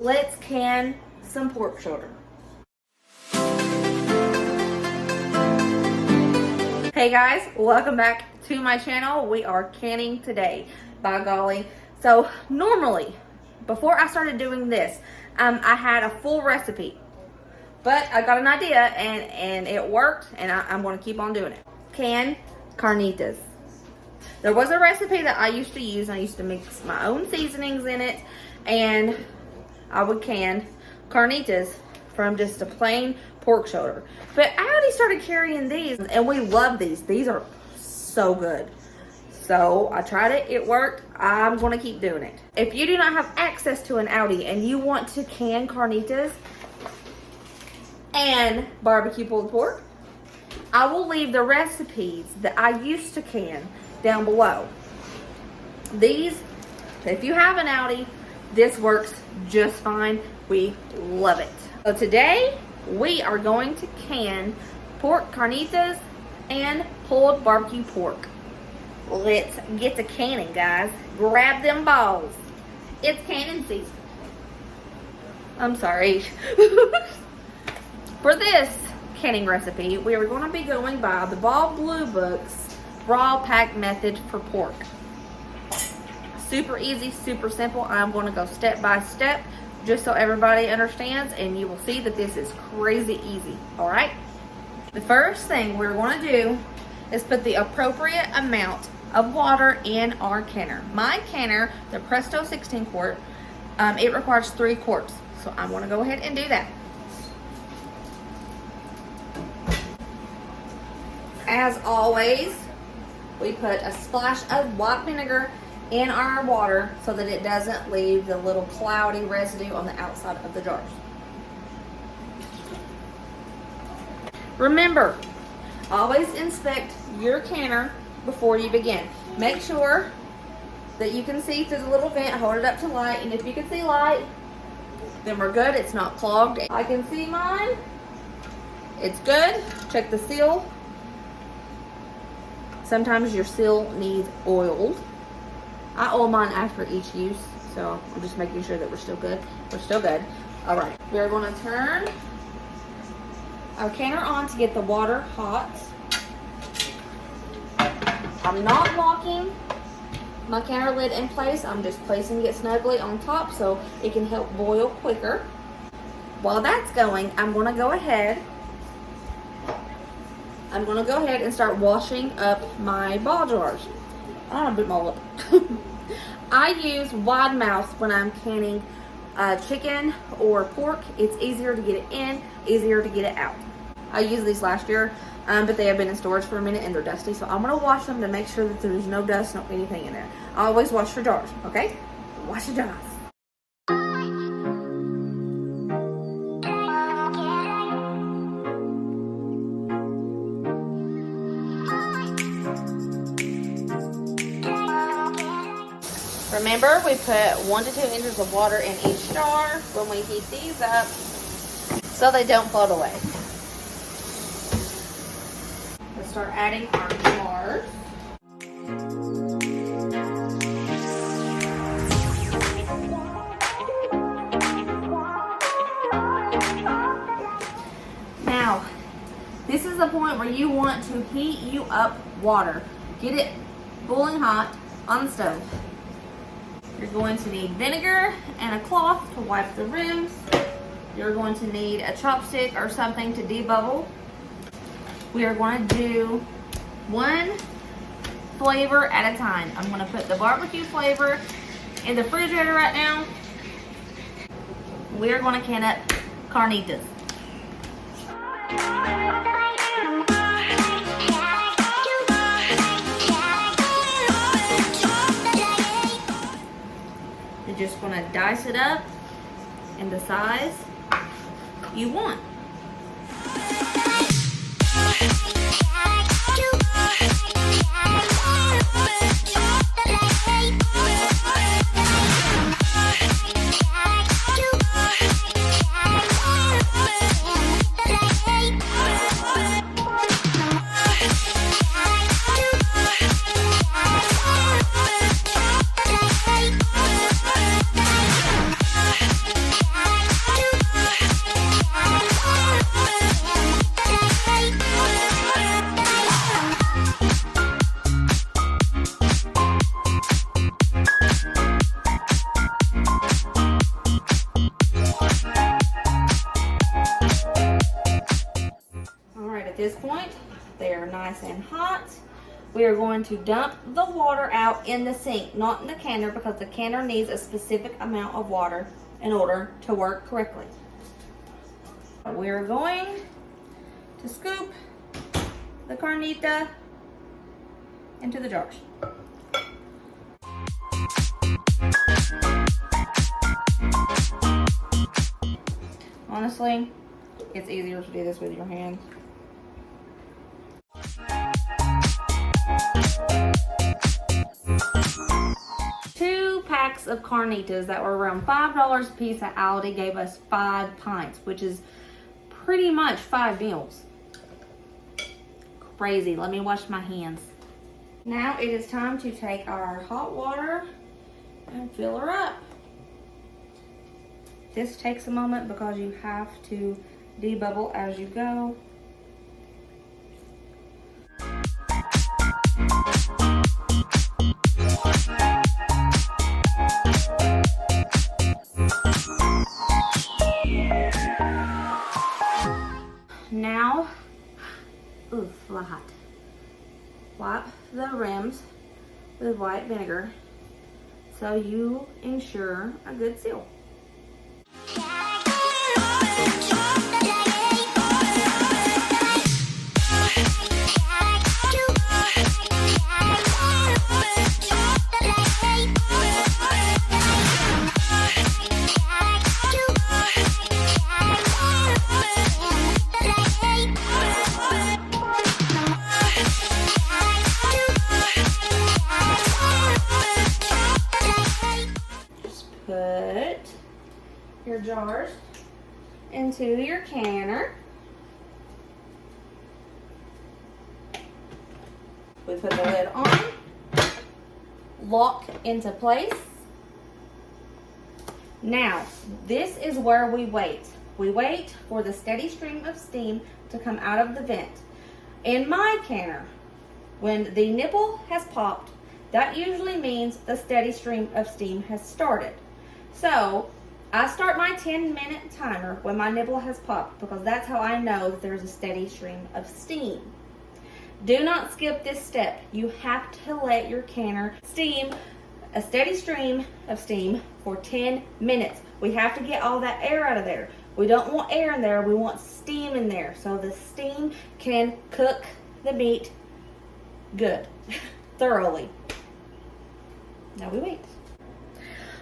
Let's can some pork shoulder. Hey guys, welcome back to my channel. We are canning today, by golly. So normally, before I started doing this, I had a full recipe, but I got an idea and it worked, and I'm going to keep on doing it. Can carnitas. There was a recipe that I used to use. I used to mix my own seasonings in it, and I would can carnitas from just a plain pork shoulder. But I already started carrying these, and we love these. These are so good. So I tried it, it worked. I'm gonna keep doing it. If you do not have access to an Audi and you want to can carnitas and barbecue pulled pork, I will leave the recipes that I used to can down below. These, if you have an Audi, this works just fine. We love it. So today we are going to can pork carnitas and pulled barbecue pork. Let's get to canning, guys. Grab them balls. It's canning season. I'm sorry. For this canning recipe, we are going to be going by the Ball Blue Book's raw pack method for pork. Super easy, super simple. I'm going to go step by step just so everybody understands, and you will see that this is crazy easy. All right. The first thing we're going to do is put the appropriate amount of water in our canner. My canner, the Presto 16 quart, it requires 3 quarts. So I'm going to go ahead and do that. As always, we put a splash of white vinegar in our water so that it doesn't leave the little cloudy residue on the outside of the jars. Remember, always inspect your canner before you begin. Make sure that you can see through the little vent. Hold it up to light, and if you can see light, then we're good. It's not clogged. I can see mine. It's good. Check the seal. Sometimes your seal needs oiled. I oil mine after each use, so I'm just making sure that we're still good. We're still good. All right, we're going to turn our canner on to get the water hot. I'm not locking my canner lid in place. I'm just placing it snugly on top so it can help boil quicker. While that's going, I'm going to go ahead and start washing up my ball jars. I don't bit my lip. I use wide mouth when I'm canning chicken or pork. It's easier to get it in, easier to get it out. I used these last year, but they have been in storage for a minute and they're dusty. So I'm going to wash them to make sure that there's no dust, no anything in there. I always wash your jars, okay? Wash your jars. Remember, we put 1 to 2 inches of water in each jar when we heat these up so they don't float away. Let's start adding our jars. Now, this is the point where you want to heat you up water. Get it boiling hot on the stove. You're going to need vinegar and a cloth to wipe the rims. You're going to need a chopstick or something to debubble. We are going to do one flavor at a time. I'm going to put the barbecue flavor in the refrigerator right now. We are going to can up carnitas. Just going to dice it up in the size you want. this point, they are nice and hot. We are going to dump the water out in the sink, not in the canner, because the canner needs a specific amount of water in order to work correctly. We're going to scoop the carnita into the jars. Honestly, it's easier to do this with your hands. Two packs of carnitas that were around $5 a piece at Aldi gave us 5 pints, which is pretty much 5 meals. Crazy. Let me wash my hands. Now it is time to take our hot water and fill her up. This takes a moment because you have to debubble as you go. Now, oof, a lot hot. Wipe the rims with white vinegar so you ensure a good seal. Put your jars into your canner. We put the lid on, lock into place. Now, this is where we wait. We wait for the steady stream of steam to come out of the vent. In my canner, when the nipple has popped, that usually means the steady stream of steam has started. So, I start my 10-minute timer when my nipple has popped because that's how I know that there's a steady stream of steam. Do not skip this step. You have to let your canner steam a steady stream of steam for 10 minutes. We have to get all that air out of there. We don't want air in there, we want steam in there so the steam can cook the meat good, thoroughly. Now we wait.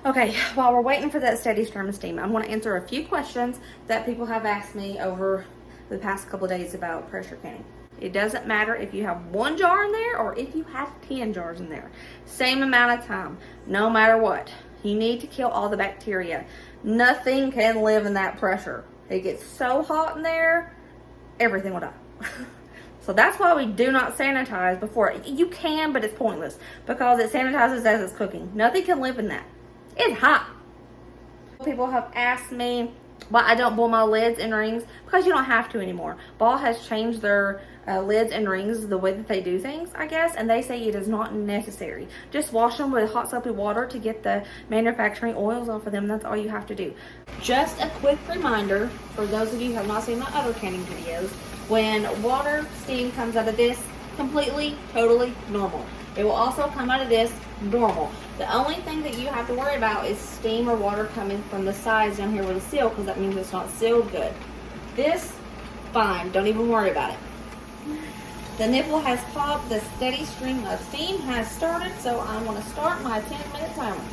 Okay, while we're waiting for that steady stream of steam, I'm going to answer a few questions that people have asked me over the past couple of days about pressure canning. It doesn't matter if you have 1 jar in there or if you have 10 jars in there. Same amount of time, no matter what. You need to kill all the bacteria. Nothing can live in that pressure. It gets so hot in there, everything will die. So that's why we do not sanitize before. You can, but it's pointless because it sanitizes as it's cooking. Nothing can live in that. It's hot. People have asked me why I don't boil my lids and rings, because you don't have to anymore. Ball has changed their lids and rings, the way that they do things, I guess, and they say it is not necessary. Just wash them with hot soapy water to get the manufacturing oils off of them. That's all you have to do. Just a quick reminder for those of you who have not seen my other canning videos, when water steam comes out of this, completely, totally normal. It will also come out of this normal. The only thing that you have to worry about is steam or water coming from the sides down here with the seal, because that means it's not sealed good. This, fine, don't even worry about it. The nipple has popped, the steady stream of steam has started, so I'm going to start my 10-minute timer.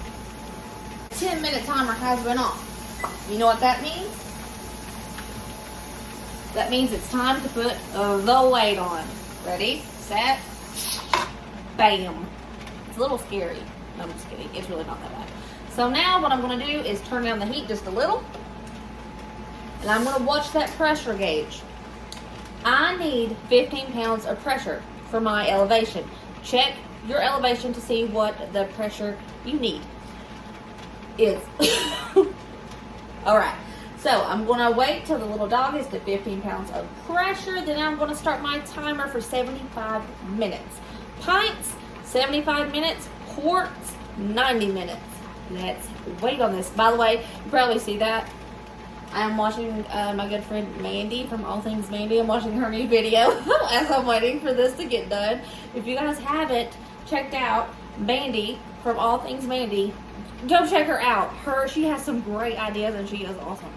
10-minute timer has been off. You know what that means? That means it's time to put the weight on. Ready, set, bam. It's a little scary. No, I'm just kidding. It's really not that bad. So now what I'm going to do is turn down the heat just a little. And I'm going to watch that pressure gauge. I need 15 pounds of pressure for my elevation. Check your elevation to see what the pressure you need is. Alright. So I'm going to wait till the little dog is to 15 pounds of pressure. Then I'm going to start my timer for 75 minutes. Pints, 75 minutes. Quarts, 90 minutes. Let's wait on this. By the way, you probably see that. I'm watching my good friend Mandy from All Things Mandy. I'm watching her new video as I'm waiting for this to get done. If you guys haven't checked out Mandy from All Things Mandy, go check her out. She has some great ideas and she is awesome.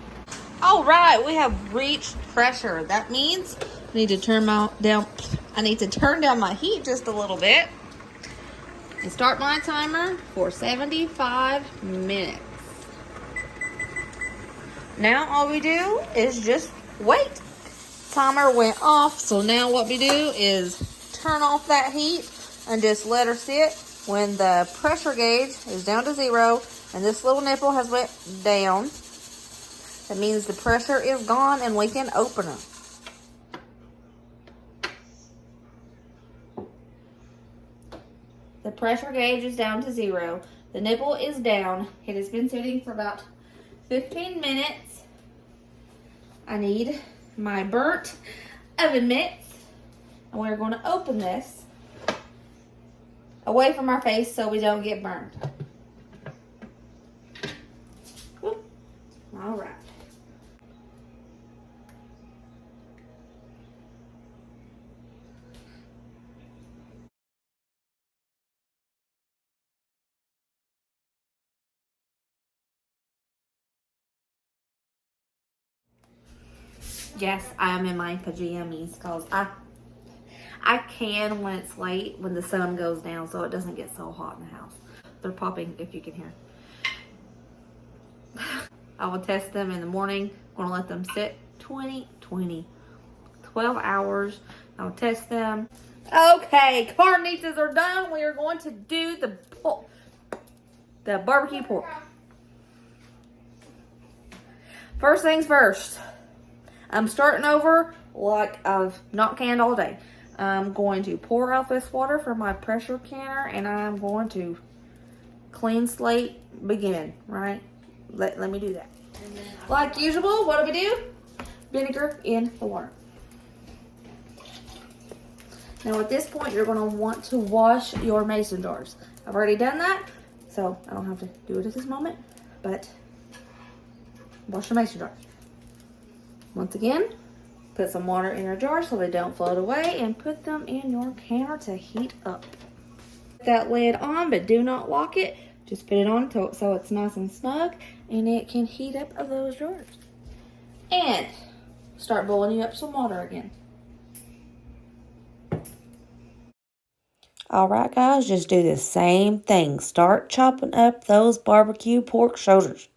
All right, we have reached pressure. That means I need to turn down my heat just a little bit and start my timer for 75 minutes. Now all we do is just wait. Timer went off, so now what we do is turn off that heat and just let her sit. When the pressure gauge is down to 0 and this little nipple has went down, that means the pressure is gone and we can open her. The pressure gauge is down to 0. The nipple is down. It has been sitting for about 15 minutes. I need my burnt oven mitts. And we're going to open this away from our face so we don't get burned. Whoop. All right. Yes, I am in my pajamas because I can when it's late, when the sun goes down, so it doesn't get so hot in the house. They're popping, if you can hear. I will test them in the morning. I'm going to let them sit 12 hours. I'll test them. Okay, carnitas are done. We are going to do the barbecue pork. First things first. I'm starting over like I've not canned all day. I'm going to pour out this water from my pressure canner and I'm going to clean slate begin, right? Let me do that. Like usual, what do? Vinegar in the water. Now at this point, you're going to want to wash your mason jars. I've already done that, so I don't have to do it at this moment, but wash your mason jars. Once again, put some water in your jar so they don't float away and put them in your canner to heat up. Put that lid on, but do not lock it. Just put it on so it's nice and snug and it can heat up those jars. And start boiling up some water again. All right, guys, just do the same thing. Start chopping up those barbecue pork shoulders.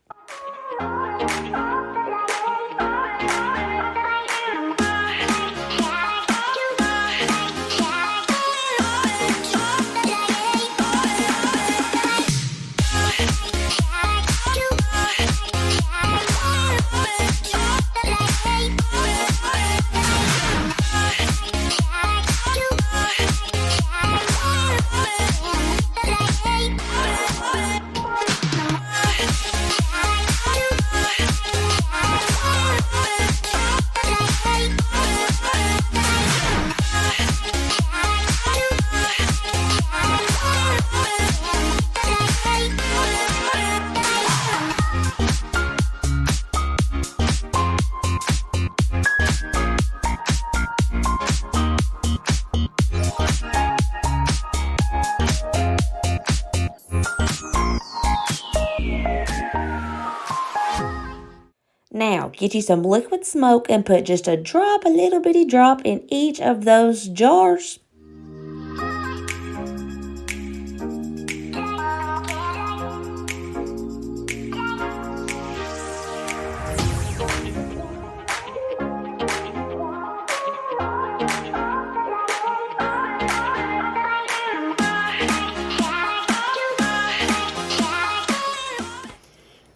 Now, get you some liquid smoke and put just a little bitty drop in each of those jars.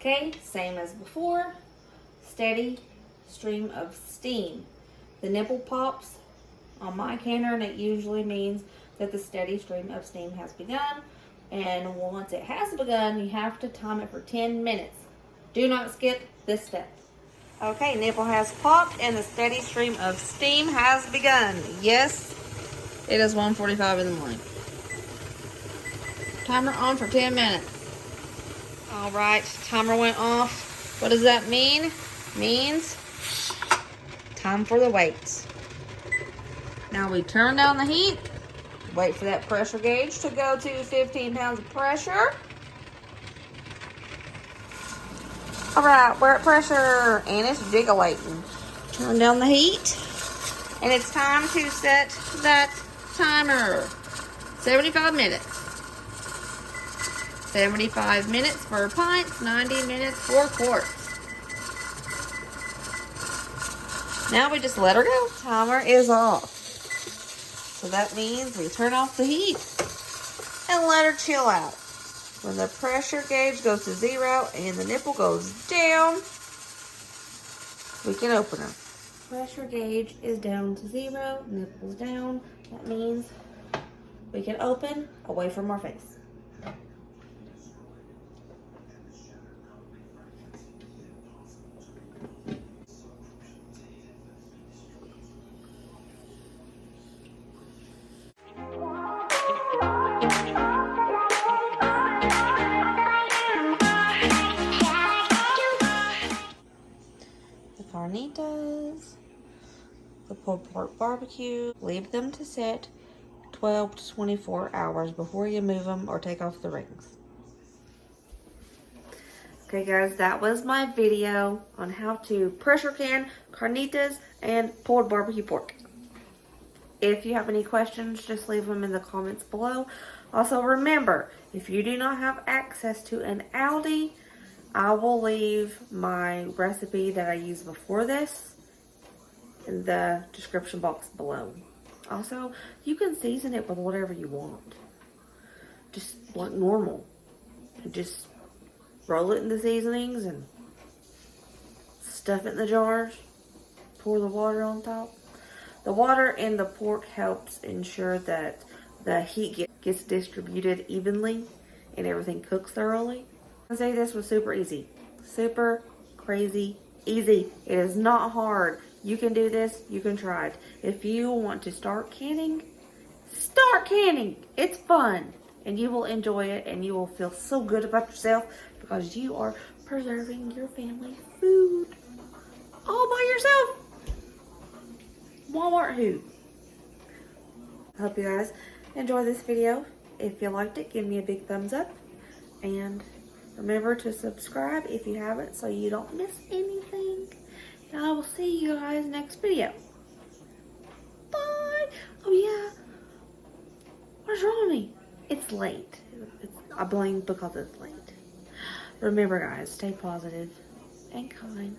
Okay, same as before. Steady stream of steam. The nipple pops on my canner and it usually means that the steady stream of steam has begun. And once it has begun, you have to time it for 10 minutes. Do not skip this step. Okay, nipple has popped and the steady stream of steam has begun. Yes, it is 1:45 in the morning. Timer on for 10 minutes. All right, timer went off. What does that mean? Means time for the weights. Now we turn down the heat. Wait for that pressure gauge to go to 15 pounds of pressure. All right, we're at pressure and it's jiggling. Turn down the heat. And it's time to set that timer. 75 minutes. 75 minutes for pints, 90 minutes for quarts. Now we just let her go. Timer is off. So that means we turn off the heat and let her chill out. When the pressure gauge goes to 0 and the nipple goes down, we can open her. Pressure gauge is down to 0, nipples down. That means we can open away from our face. Carnitas, the pulled pork barbecue. Leave them to sit 12 to 24 hours before you move them or take off the rings. Okay guys, that was my video on how to pressure can carnitas and pulled barbecue pork. If you have any questions, just leave them in the comments below. Also remember, if you do not have access to an Aldi, I will leave my recipe that I used before this in the description box below. Also, you can season it with whatever you want. Just like normal. Just roll it in the seasonings and stuff it in the jars. Pour the water on top. The water in the pork helps ensure that the heat gets distributed evenly and everything cooks thoroughly. I say this was super easy. Super crazy easy. It is not hard. You can do this. You can try it. If you want to start canning, start canning. It's fun. And you will enjoy it. And you will feel so good about yourself because you are preserving your family food all by yourself. Walmart who? I hope you guys enjoy this video. If you liked it, give me a big thumbs up. And remember to subscribe if you haven't so you don't miss anything. And I will see you guys next video. Bye. Oh yeah. What's wrong with me? It's late. I blame because it's late. Remember guys, stay positive and kind.